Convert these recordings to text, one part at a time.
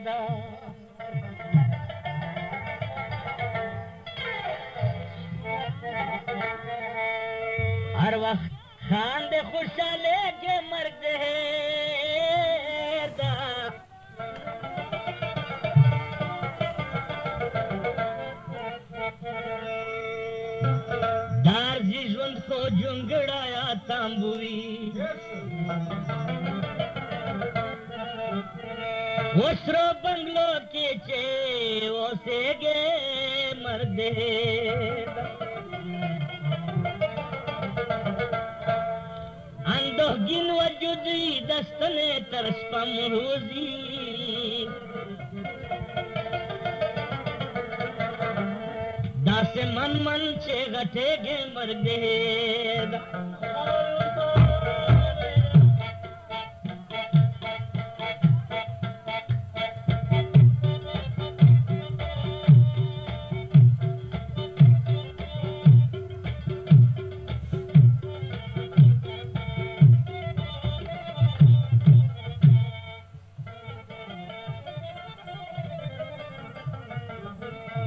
दा हर वक्त खान दे खुशाले के मर्द है दा दार जीवन को जुंगड़ाया तांबुई वस्रो बंगलो के चे वो सेगे मर्दे अंदो गिन वजुदी दस्तने तरस पमरूजी दासे मन मन चे गठेगे मर्दे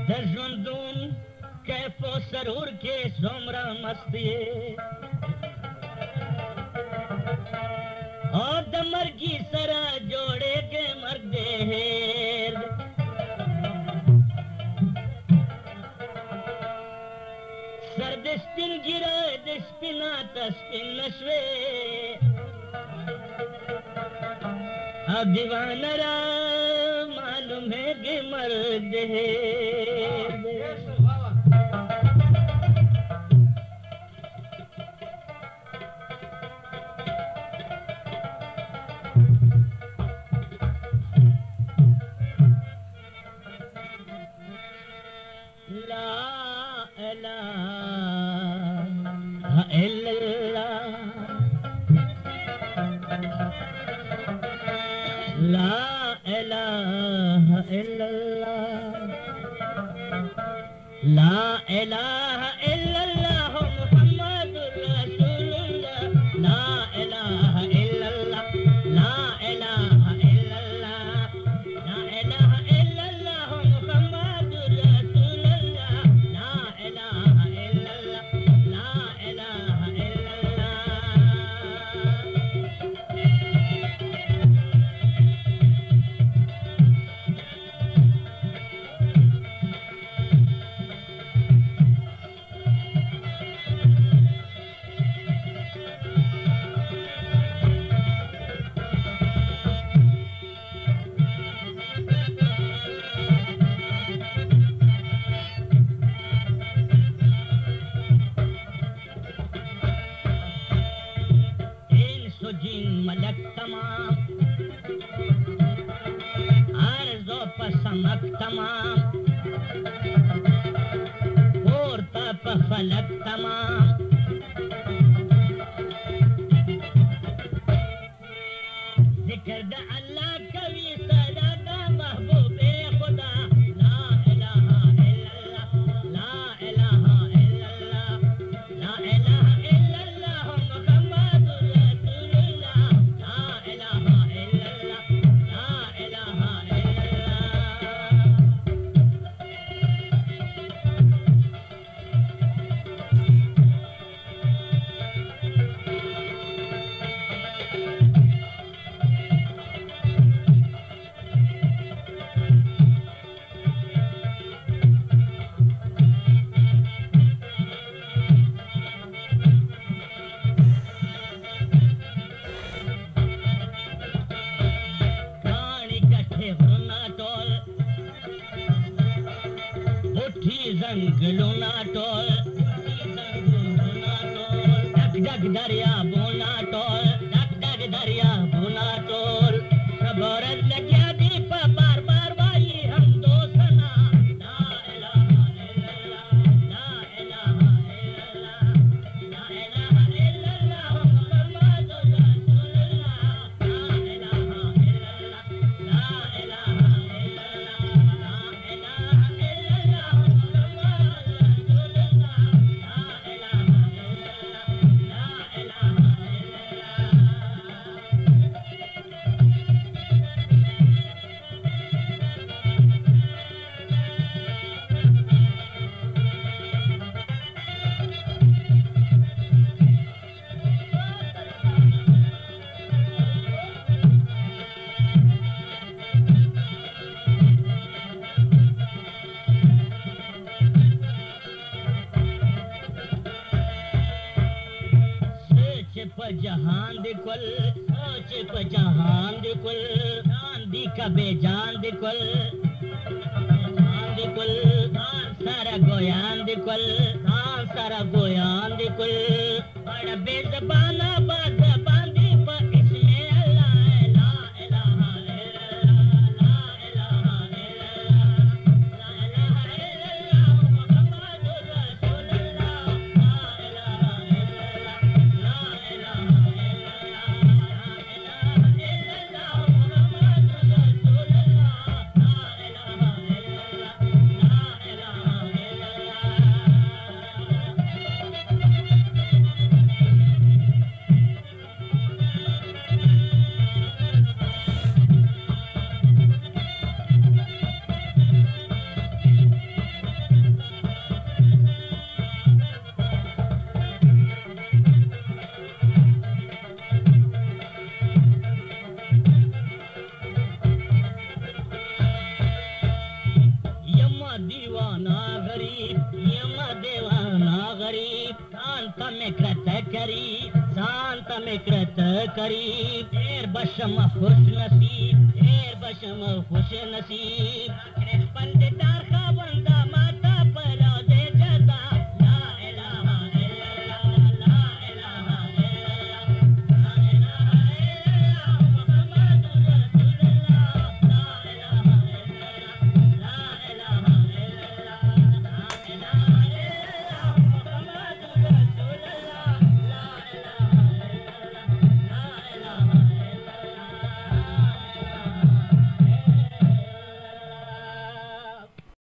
दर्जन कैफो सरूर के सोमरा मस्ती और दमर की सरा जोड़े के मर्दे सर्दिस्पिन गिरा दिस्पिना तस्पिन नशवे अब दीवानरा मालूम है कि मर्द है ला इलाहा इल्लल्लाह ला इलाहा इल्लल्लाह ला इलाहा इल्लल्लाह मुहम्मदुर रसूलुल्लाह ला इलाहा इल्लल्लाह ला इलाहा इल्लल्लाह ला इलाहा इल्लल्लाह मुहम्मदुर रसूलुल्लाह ला इलाहा इल्लल्लाह ला इलाहा इल्लल्लाह मलक तमाम अर्ज़ो पसमक तमाम और तप फलक तमाम जिक्र द अल्लाह कवी सदा दा महबूबे खुदा ला इलाहा इल्लल्लाह ला इलाहा इल्लल्लाह ला इलाहा इल्लल्लाह मुहम्मदुर रसूलुल्लाह ला इलाहा इल्लल्लाह ला इलाहा जंगलोना टोल डग डग दरिया बोना टोल डग डग दरिया बोना टोल सब औरत लगिया दीप बार बार भाई हम दो सना ला इलाहा इल्लल्लाह ला इलाहा इल्लल्लाह ला इलाहा इल्लल्लाह मुहम्मदुर रसूलुल्लाह ला इलाहा इल्लल्लाह ला इलाहा इल्लल्लाह ला इलाहा इल्लल्लाह मुहम्मदुर रसूलुल्लाह ला इलाहा इल्लल्लाह ला इलाहा पर जहान दिकुल सोच पर जहान दिकुल चांदी का बेजान दिकुल जान दिकुल सारा गोयान दिकुल सारा गोयान दिकुल बड़ा बेजबाना बात बांधी पर इसमें अल्लाह ला इलाहा इल्लल्लाह ला इलाहा इल्लल्लाह ला इलाहा इल्लल्लाह मुहम्मदुर रसूलुल्लाह ला इलाहा इल्लल्लाह ला इलाहा इल्लल्लाह मुहम्मदुर रसूलुल्लाह ला इलाहा इल्लल्लाह ला इलाहा यम्मा दीवाना गरीब यम्मा देवाना गरीब शांत में कृत करी शांत में कृत करी ढेर बशम खुश नसीब ढेर बशम खुश नसीब